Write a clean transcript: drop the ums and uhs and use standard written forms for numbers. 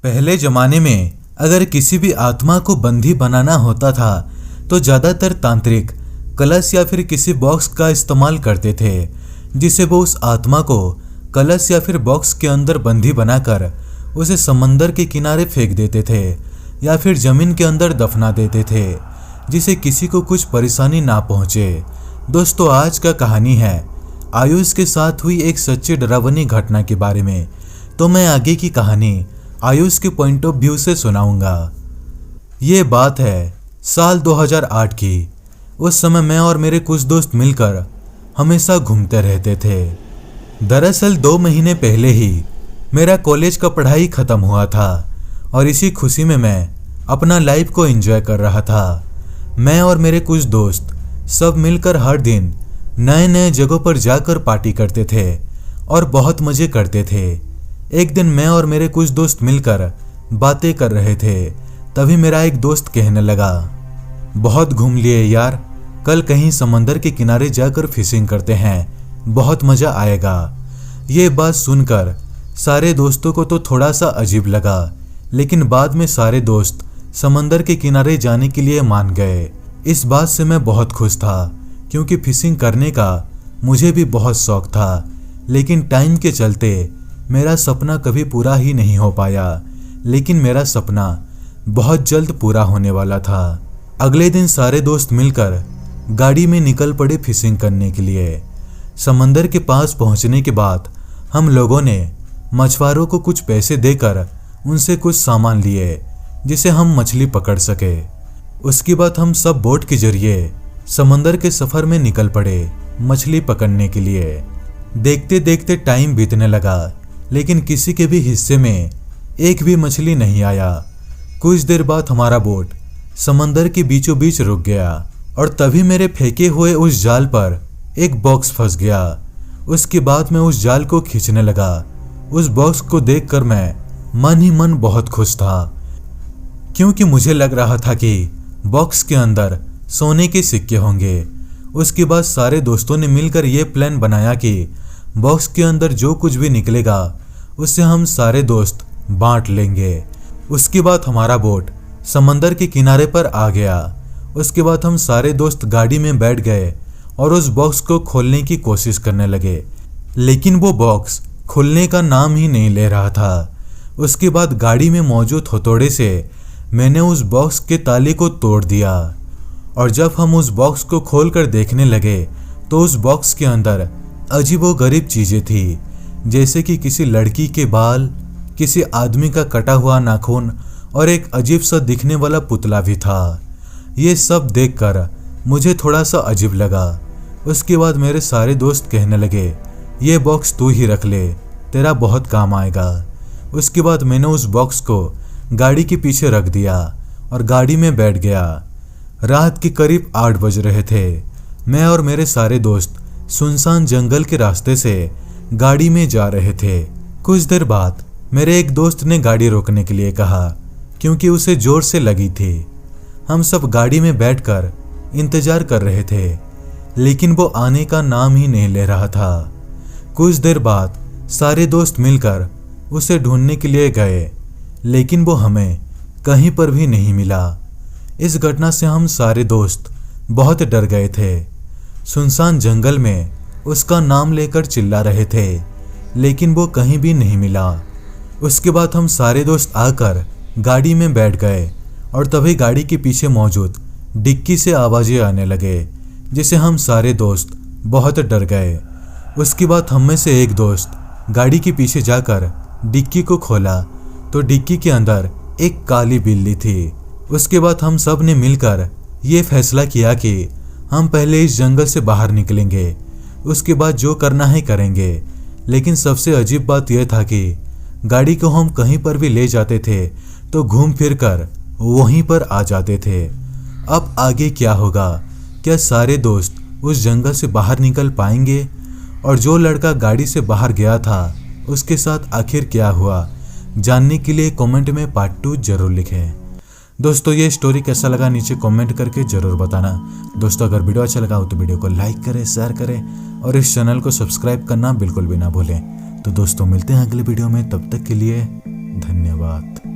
पहले जमाने में अगर किसी भी आत्मा को बंदी बनाना होता था तो ज़्यादातर तांत्रिक कलश या फिर किसी बॉक्स का इस्तेमाल करते थे, जिसे वो उस आत्मा को कलश या फिर बॉक्स के अंदर बंदी बनाकर उसे समंदर के किनारे फेंक देते थे या फिर ज़मीन के अंदर दफना देते थे, जिसे किसी को कुछ परेशानी ना पहुँचे। दोस्तों, आज का कहानी है आयुष के साथ हुई एक सच्ची डरावनी घटना के बारे में। तो मैं आगे की कहानी आयुष के पॉइंट ऑफ व्यू से सुनाऊंगा। ये बात है साल 2008 की। उस समय मैं और मेरे कुछ दोस्त मिलकर हमेशा घूमते रहते थे। दरअसल 2 महीने पहले ही मेरा कॉलेज का पढ़ाई ख़त्म हुआ था और इसी खुशी में मैं अपना लाइफ को एंजॉय कर रहा था। मैं और मेरे कुछ दोस्त सब मिलकर हर दिन नए नए जगहों पर जाकर पार्टी करते थे और बहुत मज़े करते थे। एक दिन मैं और मेरे कुछ दोस्त मिलकर बातें कर रहे थे, तभी मेरा एक दोस्त कहने लगा, बहुत घूम लिए यार, कल कहीं समंदर के किनारे जाकर फिशिंग करते हैं, बहुत मज़ा आएगा। ये बात सुनकर सारे दोस्तों को तो थोड़ा सा अजीब लगा, लेकिन बाद में सारे दोस्त समंदर के किनारे जाने के लिए मान गए। इस बात से मैं बहुत खुश था, क्योंकि फिशिंग करने का मुझे भी बहुत शौक था, लेकिन टाइम के चलते मेरा सपना कभी पूरा ही नहीं हो पाया। लेकिन मेरा सपना बहुत जल्द पूरा होने वाला था। अगले दिन सारे दोस्त मिलकर गाड़ी में निकल पड़े फिशिंग करने के लिए। समंदर के पास पहुंचने के बाद हम लोगों ने मछुआरों को कुछ पैसे देकर उनसे कुछ सामान लिए, जिसे हम मछली पकड़ सके। उसके बाद हम सब बोट के जरिए समंदर के सफ़र में निकल पड़े मछली पकड़ने के लिए। देखते देखते टाइम बीतने लगा, लेकिन किसी के भी हिस्से में एक भी मछली नहीं आया। कुछ देर बाद हमारा बोट समंदर के बीचों बीच रुक गया और तभी मेरे फेंके हुए उस जाल पर एक बॉक्स फंस गया। उसके बाद मैं उस जाल को खींचने लगा। उस बॉक्स को देखकर मैं मन ही मन बहुत खुश था, क्योंकि मुझे लग रहा था कि बॉक्स के अंदर सोने के सिक्के होंगे। उसके बाद सारे दोस्तों ने मिलकर ये प्लान बनाया कि बॉक्स के अंदर जो कुछ भी निकलेगा उससे हम सारे दोस्त बांट लेंगे। उसके बाद हमारा बोट समंदर के किनारे पर आ गया। उसके बाद हम सारे दोस्त गाड़ी में बैठ गए और उस बॉक्स को खोलने की कोशिश करने लगे, लेकिन वो बॉक्स खुलने का नाम ही नहीं ले रहा था। उसके बाद गाड़ी में मौजूद हथौड़े से मैंने उस बॉक्स के ताले को तोड़ दिया, और जब हम उस बॉक्स को खोलकर देखने लगे तो उस बॉक्स के अंदर अजीबोगरीब चीज़ें थी, जैसे कि किसी लड़की के बाल, किसी आदमी का कटा हुआ नाखून और एक अजीब सा दिखने वाला पुतला भी था। ये सब देखकर मुझे थोड़ा सा अजीब लगा। उसके बाद मेरे सारे दोस्त कहने लगे, ये बॉक्स तू ही रख ले, तेरा बहुत काम आएगा। उसके बाद मैंने उस बॉक्स को गाड़ी के पीछे रख दिया और गाड़ी में बैठ गया। रात के करीब 8 बज रहे थे। मैं और मेरे सारे दोस्त सुनसान जंगल के रास्ते से गाड़ी में जा रहे थे। कुछ देर बाद मेरे एक दोस्त ने गाड़ी रोकने के लिए कहा, क्योंकि उसे जोर से लगी थी। हम सब गाड़ी में बैठकर इंतजार कर रहे थे, लेकिन वो आने का नाम ही नहीं ले रहा था। कुछ देर बाद सारे दोस्त मिलकर उसे ढूंढने के लिए गए, लेकिन वो हमें कहीं पर भी नहीं मिला। इस घटना से हम सारे दोस्त बहुत डर गए थे। सुनसान जंगल में उसका नाम लेकर चिल्ला रहे थे, लेकिन वो कहीं भी नहीं मिला। उसके बाद हम सारे दोस्त आकर गाड़ी में बैठ गए और तभी गाड़ी के पीछे मौजूद डिक्की से आवाज़ें आने लगे, जिसे हम सारे दोस्त बहुत डर गए। उसके बाद हम में से एक दोस्त गाड़ी के पीछे जाकर डिक्की को खोला तो डिक्की के अंदर एक काली बिल्ली थी। उसके बाद हम सब ने मिलकर ये फैसला किया कि हम पहले इस जंगल से बाहर निकलेंगे, उसके बाद जो करना है करेंगे। लेकिन सबसे अजीब बात यह था कि गाड़ी को हम कहीं पर भी ले जाते थे तो घूम फिर कर वहीं पर आ जाते थे। अब आगे क्या होगा? क्या सारे दोस्त उस जंगल से बाहर निकल पाएंगे? और जो लड़का गाड़ी से बाहर गया था उसके साथ आखिर क्या हुआ? जानने के लिए कमेंट में पार्ट 2 जरूर लिखें। दोस्तों, ये स्टोरी कैसा लगा नीचे कमेंट करके जरूर बताना। दोस्तों, अगर वीडियो अच्छा लगा हो तो वीडियो को लाइक करें, शेयर करें और इस चैनल को सब्सक्राइब करना बिल्कुल भी ना भूलें। तो दोस्तों, मिलते हैं अगले वीडियो में, तब तक के लिए धन्यवाद।